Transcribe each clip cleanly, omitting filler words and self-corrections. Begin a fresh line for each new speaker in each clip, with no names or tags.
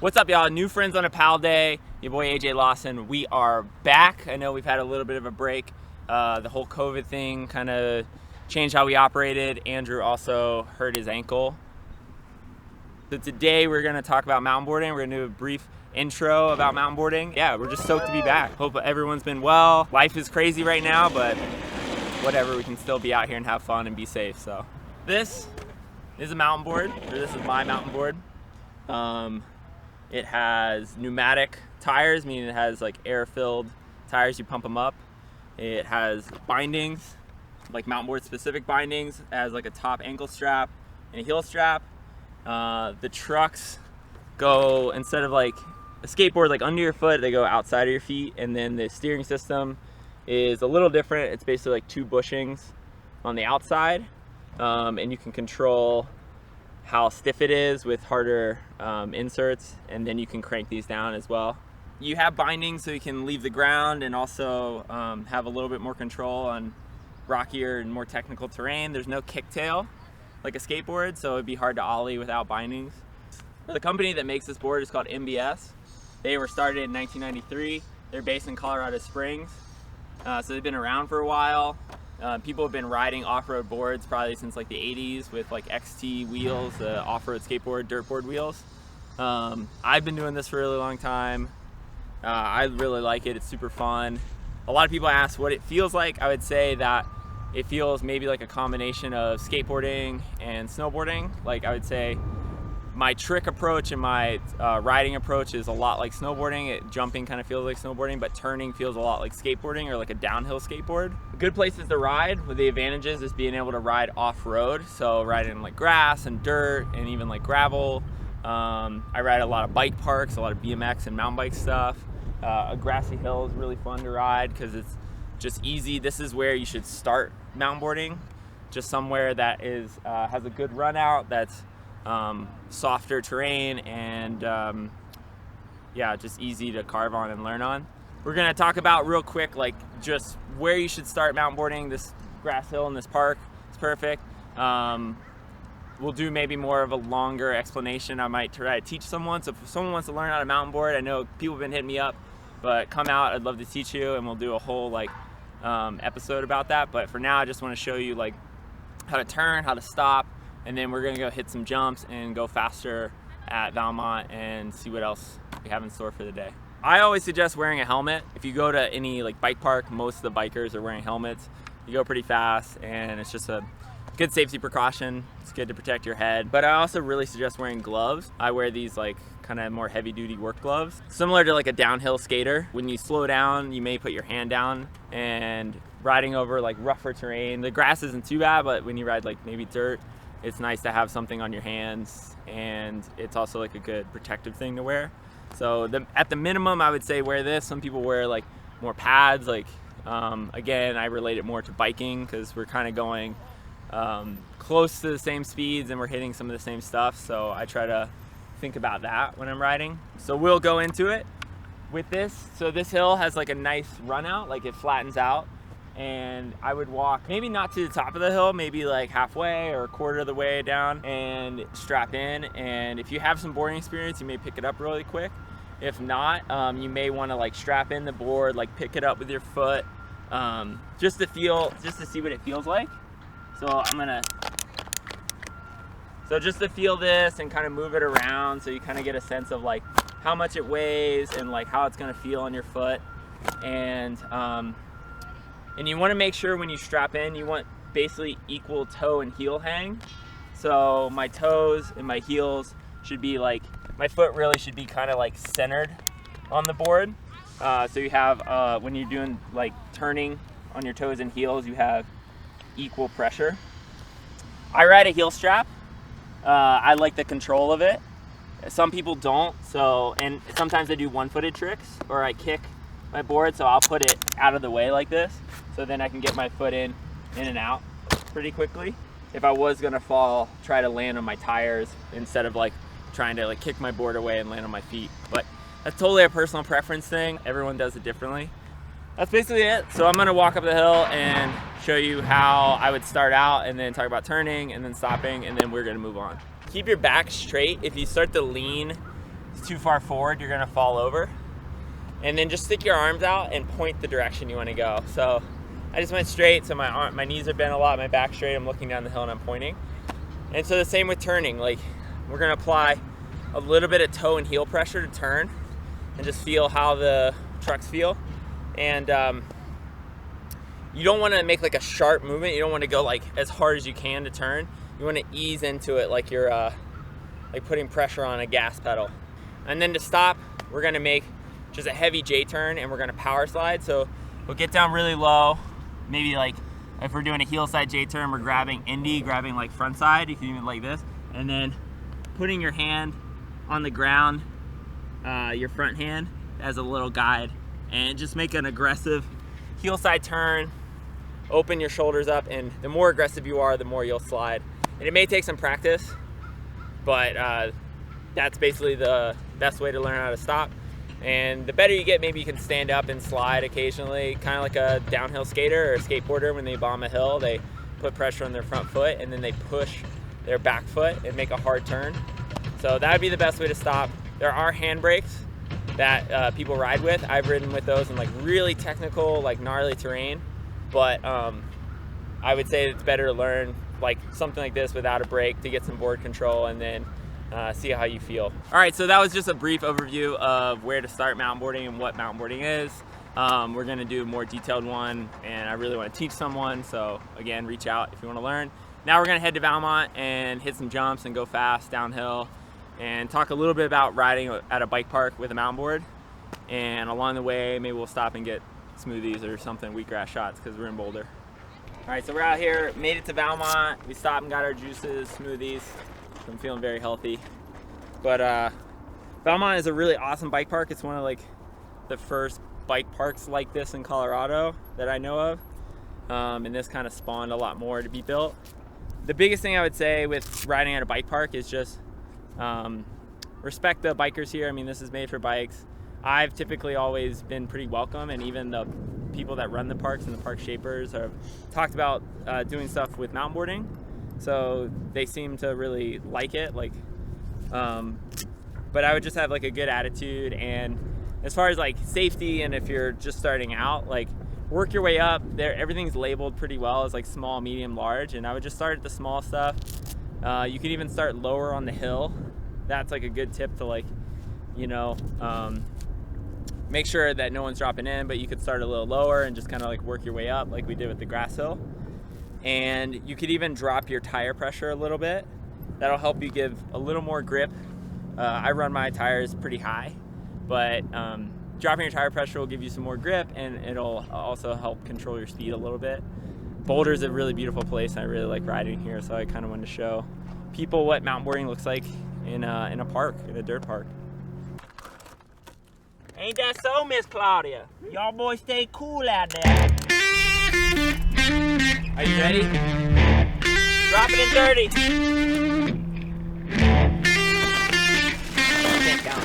What's up, y'all? New friends on a pal day. Your boy AJ Lawson. We are back. I know we've had a little bit of a break. The whole COVID thing kind of changed how we operated. Andrew also hurt his ankle. So today we're going to talk about mountain boarding. We're going to do a brief intro about mountain boarding. Yeah, we're just stoked to be back. Hope everyone's been well. Life is crazy right now, but whatever, we can still be out here and have fun and be safe. So this is a mountain board, or this is my mountain board. It has pneumatic tires, meaning it has like air-filled tires, you pump them up. It has bindings, like mountain board specific bindings. It has like a top ankle strap and a heel strap. The trucks go, instead of like a skateboard like under your foot, they go outside of your feet. And then the steering system is a little different. It's basically like two bushings on the outside, and you can control how stiff it is with harder inserts, and then you can crank these down as well. You have bindings so you can leave the ground and also have a little bit more control on rockier and more technical terrain. There's no kicktail like a skateboard, so it'd be hard to ollie without bindings. The company that makes this board is called MBS. They were started in 1993. They're based in Colorado Springs, so they've been around for a while. People have been riding off-road boards probably since like the 80s with like XT wheels, the off-road skateboard, dirt board wheels. I've been doing this for a really long time. I really like it. It's super fun. A lot of people ask what it feels like. I would say that it feels maybe like a combination of skateboarding and snowboarding. Like, I would say my trick approach and my riding approach is a lot like snowboarding. Jumping kind of feels like snowboarding, but turning feels a lot like skateboarding, or like a downhill skateboard. Good places to ride with the advantages is being able to ride off-road. So riding in like grass and dirt and even like gravel. I ride a lot of bike parks, a lot of BMX and mountain bike stuff. A grassy hill is really fun to ride because it's just easy. This is where you should start mountain boarding. Just somewhere that is has a good run out, that's softer terrain, and yeah, just easy to carve on and learn on. We're gonna talk about real quick like just where you should start mountain boarding. This grass hill in this park is perfect. We'll do maybe more of a longer explanation. I might try to teach someone. So if someone wants to learn how to mountain board, I know people have been hitting me up, but come out, I'd love to teach you, and we'll do a whole like episode about that. But for now, I just want to show you like how to turn, how to stop, and then we're gonna go hit some jumps and go faster at Valmont and see what else we have in store for the day. I always suggest wearing a helmet. If you go to any like bike park, most of the bikers are wearing helmets. You go pretty fast, and it's just a good safety precaution. It's good to protect your head. But I also really suggest wearing gloves. I wear these like kind of more heavy duty work gloves. Similar to like a downhill skater. When you slow down, you may put your hand down, and riding over like rougher terrain, the grass isn't too bad, but when you ride like maybe dirt, it's nice to have something on your hands, and it's also like a good protective thing to wear. So at the minimum, I would say wear this. Some people wear like more pads. Like again, I relate it more to biking because we're kind of going close to the same speeds and we're hitting some of the same stuff. So I try to think about that when I'm riding. So we'll go into it with this. So this hill has like a nice run out, like it flattens out. And I would walk maybe not to the top of the hill, maybe like halfway or a quarter of the way down, and strap in. And if you have some boarding experience, you may pick it up really quick. If not, you may want to like strap in the board, like pick it up with your foot, just to see what it feels like. So just to feel this and kind of move it around, so you kind of get a sense of like how much it weighs and like how it's going to feel on your foot. And you want to make sure when you strap in, you want basically equal toe and heel hang. So my toes and my heels should be like, my foot really should be kind of like centered on the board. So you have, when you're doing like turning on your toes and heels, you have equal pressure. I ride a heel strap. I like the control of it. Some people don't. And sometimes I do one-footed tricks, or I kick my board, so I'll put it out of the way like this, so then I can get my foot in and out pretty quickly. If I was gonna fall, try to land on my tires instead of like trying to like kick my board away and land on my feet. But that's totally a personal preference thing. Everyone does it differently. That's basically it. So I'm gonna walk up the hill and show you how I would start out, and then talk about turning and then stopping, and then we're gonna move on. Keep your back straight. If you start to lean it's too far forward, you're gonna fall over. And then just stick your arms out and point the direction you wanna go. So I just went straight, so my knees are bent a lot, my back's straight, I'm looking down the hill and I'm pointing. And so the same with turning, like we're gonna apply a little bit of toe and heel pressure to turn and just feel how the trucks feel. And you don't wanna make like a sharp movement, you don't wanna go like as hard as you can to turn. You wanna ease into it like you're like putting pressure on a gas pedal. And then to stop, we're gonna make just a heavy J-turn and we're gonna power slide. So we'll get down really low, maybe like if we're doing a heel side J-turn, we're grabbing Indy, grabbing like front side, you can even like this, and then putting your hand on the ground, your front hand as a little guide, and just make an aggressive heel side turn, open your shoulders up, and the more aggressive you are, the more you'll slide. And it may take some practice, but that's basically the best way to learn how to stop. And the better you get, maybe you can stand up and slide occasionally, kind of like a downhill skater or a skateboarder. When they bomb a hill, they put pressure on their front foot and then they push their back foot and make a hard turn. So that would be the best way to stop. There are handbrakes that people ride with. I've ridden with those in like really technical, like gnarly terrain, but I would say it's better to learn like something like this without a brake to get some board control and then see how you feel. All right, so that was just a brief overview of where to start mountain boarding and what mountain boarding is. We're gonna do a more detailed one, and I really wanna teach someone, so again, reach out if you wanna learn. Now we're gonna head to Valmont and hit some jumps and go fast downhill and talk a little bit about riding at a bike park with a mountain board. And along the way, maybe we'll stop and get smoothies or something, wheatgrass shots, because we're in Boulder. All right, so we're out here, made it to Valmont. We stopped and got our juices, smoothies. I'm feeling very healthy. But Valmont is a really awesome bike park. It's one of like the first bike parks like this in Colorado that I know of. And this kind of spawned a lot more to be built. The biggest thing I would say with riding at a bike park is just respect the bikers here. I mean, this is made for bikes. I've typically always been pretty welcome, and even the people that run the parks and the park shapers have talked about doing stuff with mountain boarding. So they seem to really like it, like, but I would just have like a good attitude. And as far as like safety, and if you're just starting out, like work your way up there. Everything's labeled pretty well as like small, medium, large, and I would just start at the small stuff. You could even start lower on the hill. That's like a good tip to like, you know, make sure that no one's dropping in, but you could start a little lower and just kind of like work your way up like we did with the grass hill. And you could even drop your tire pressure a little bit. That'll help you give a little more grip. I run my tires pretty high, but dropping your tire pressure will give you some more grip, and it'll also help control your speed a little bit. Boulder's a really beautiful place, and I really like riding here, so I kind of wanted to show people what mountain boarding looks like in a park, in a dirt park.
Ain't that so, Miss Claudia? Y'all boys stay cool out there.
Are you ready?
Drop it in 30.
Can't count.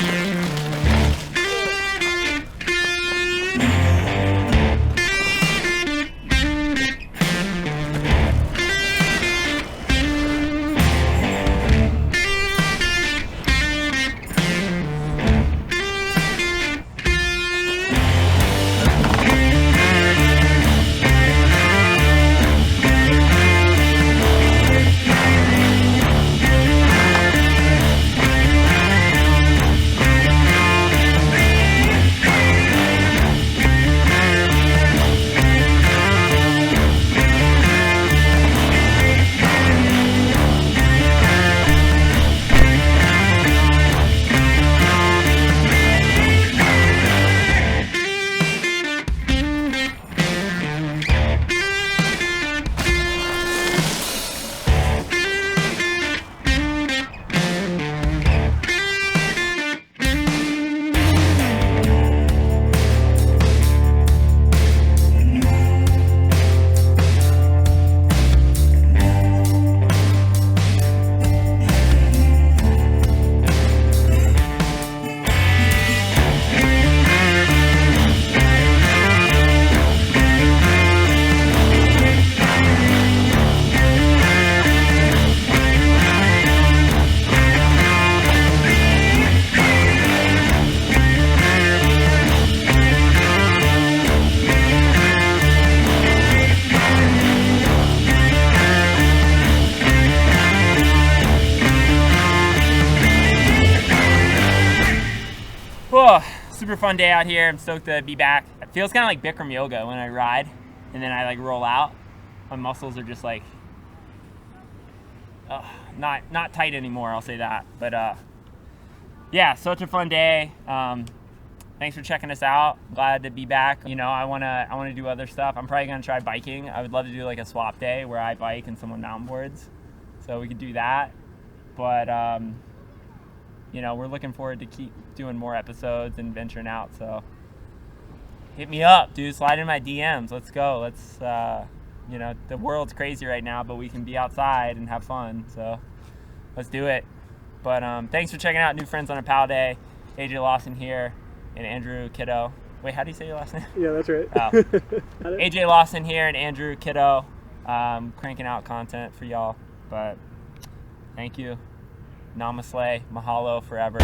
super fun day out here. I'm stoked to be back. It feels kind of like Bikram yoga when I ride and then I like roll out. My muscles are just like not tight anymore, I'll say that. But yeah, such a fun day. Thanks for checking us out. Glad to be back. You know, I wanna do other stuff. I'm probably gonna try biking. I would love to do like a swap day where I bike and someone mountain boards. So we could do that. But you know, we're looking forward to keep doing more episodes and venturing out. So hit me up, dude. Slide in my DMs. Let's go. Let's you know, the world's crazy right now, but we can be outside and have fun. So let's do it. But thanks for checking out New Friends on a Pal Day. AJ Lawson here and Andrew Kiddo. Wait, how do you say your last name?
Yeah, that's right.
Oh. AJ Lawson here and Andrew Kiddo, cranking out content for y'all. But thank you. Namaste. Mahalo forever.